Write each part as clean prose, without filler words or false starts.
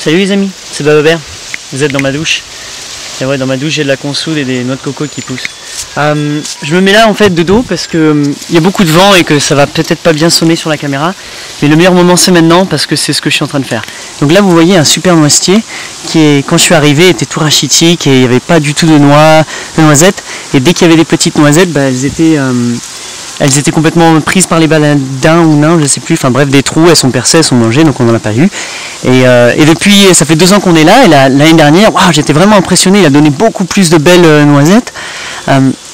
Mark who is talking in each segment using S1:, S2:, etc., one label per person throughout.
S1: Salut les amis, c'est Bababert. Vous êtes dans ma douche. Et ouais, dans ma douche j'ai de la consoude et des noix de coco qui poussent. Je me mets là en fait de dos parce que il y a beaucoup de vent et que ça va peut-être pas bien sonner sur la caméra. Mais le meilleur moment c'est maintenant parce que c'est ce que je suis en train de faire. Donc là vous voyez un super noisetier qui est, quand je suis arrivé, était tout rachitique et il n'y avait pas du tout de noisettes. Et dès qu'il y avait des petites noisettes, bah, elles étaient complètement prises par les baladins ou nains, je sais plus, enfin bref, des trous, elles sont percées, elles sont mangées, donc on n'en a pas eu. Et depuis, ça fait 2 ans qu'on est là, et l'année dernière, wow, j'étais vraiment impressionné, il a donné beaucoup plus de belles noisettes.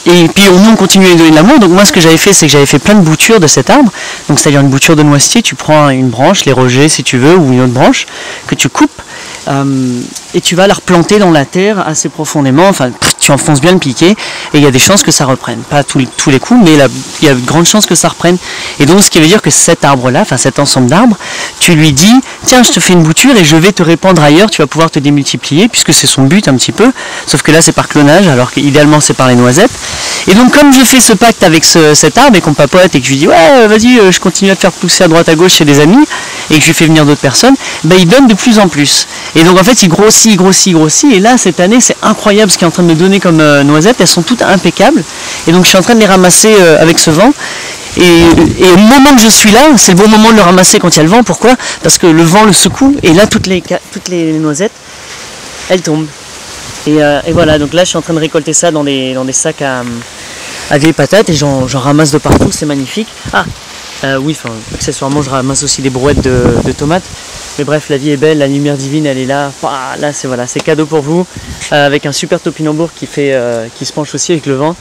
S1: Et puis nous on continue à donner de l'amour, donc moi ce que j'avais fait, c'est que j'avais fait plein de boutures de cet arbre, donc c'est-à-dire une bouture de noisetier, tu prends une branche, les rejets si tu veux, ou une autre branche, que tu coupes, et tu vas la replanter dans la terre assez profondément, enfin tu enfonces bien le piquet, et il y a des chances que ça reprenne, pas tous les coups, mais il y a de grandes chances que ça reprenne. Et donc ce qui veut dire que cet arbre-là, enfin cet ensemble d'arbres, tu lui dis, tiens je te fais une bouture et je vais te répandre ailleurs, tu vas pouvoir te démultiplier, puisque c'est son but un petit peu, sauf que là c'est par clonage, alors qu'idéalement c'est par les noisettes. Et donc comme je fais ce pacte avec cet arbre et qu'on papote et que je lui dis ouais vas-y je continue à te faire pousser à droite à gauche chez des amis et que je lui fais venir d'autres personnes, ben il donne de plus en plus. Et donc en fait il grossit et là cette année c'est incroyable ce qu'il est en train de me donner comme noisettes, elles sont toutes impeccables et donc je suis en train de les ramasser avec ce vent. Et au moment que je suis là, c'est le bon moment de le ramasser quand il y a le vent. Pourquoi? Parce que le vent le secoue et là toutes les noisettes elles tombent. Et voilà, donc là je suis en train de récolter ça dans des sacs à vieilles patates et j'en ramasse de partout, c'est magnifique. Oui, enfin accessoirement je ramasse aussi des brouettes de tomates. Mais bref, la vie est belle, la lumière divine elle est là. Là c'est cadeau pour vous, avec un super topinambour qui se penche aussi avec le vent.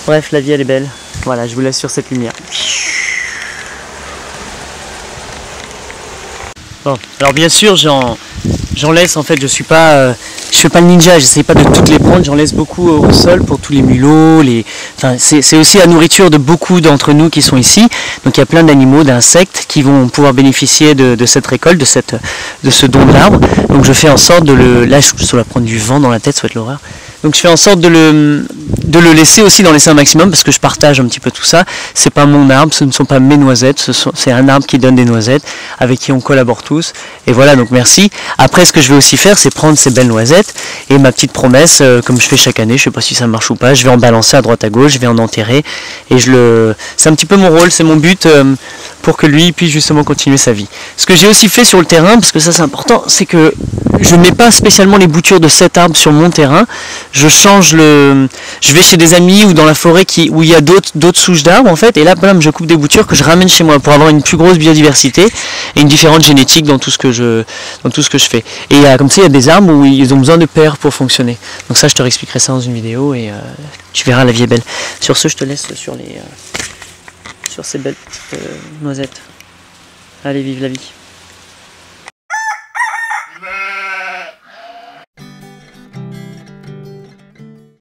S1: Bref, la vie elle est belle. Voilà, je vous laisse sur cette lumière. Bon, alors bien sûr j'en laisse, en fait je fais pas le ninja, j'essaye pas de toutes les prendre, j'en laisse beaucoup au sol pour tous les mulots, c'est aussi la nourriture de beaucoup d'entre nous qui sont ici, donc il y a plein d'animaux, d'insectes qui vont pouvoir bénéficier de cette récolte, de ce don de l'arbre, donc je fais en sorte là je dois prendre du vent dans la tête, ça va être l'horreur. Donc je fais en sorte de le laisser aussi dans les un maximum parce que je partage un petit peu tout ça. C'est pas mon arbre, ce ne sont pas mes noisettes, c'est un arbre qui donne des noisettes avec qui on collabore tous. Et voilà, donc merci. Après ce que je vais aussi faire, c'est prendre ces belles noisettes et ma petite promesse, comme je fais chaque année, je sais pas si ça marche ou pas, je vais en balancer à droite à gauche, je vais en enterrer et c'est un petit peu mon rôle, c'est mon but pour que lui puisse justement continuer sa vie. Ce que j'ai aussi fait sur le terrain, parce que ça c'est important, c'est que je ne mets pas spécialement les boutures de cet arbre sur mon terrain. Je vais chez des amis ou dans la forêt où il y a d'autres souches d'arbres en fait, et là je coupe des boutures que je ramène chez moi pour avoir une plus grosse biodiversité et une différente génétique dans tout ce que je fais. Et comme ça il y a des arbres où ils ont besoin de paires pour fonctionner. Donc ça je te réexpliquerai ça dans une vidéo et tu verras, la vie est belle. Sur ce je te laisse sur ces belles petites noisettes. Allez, vive la vie.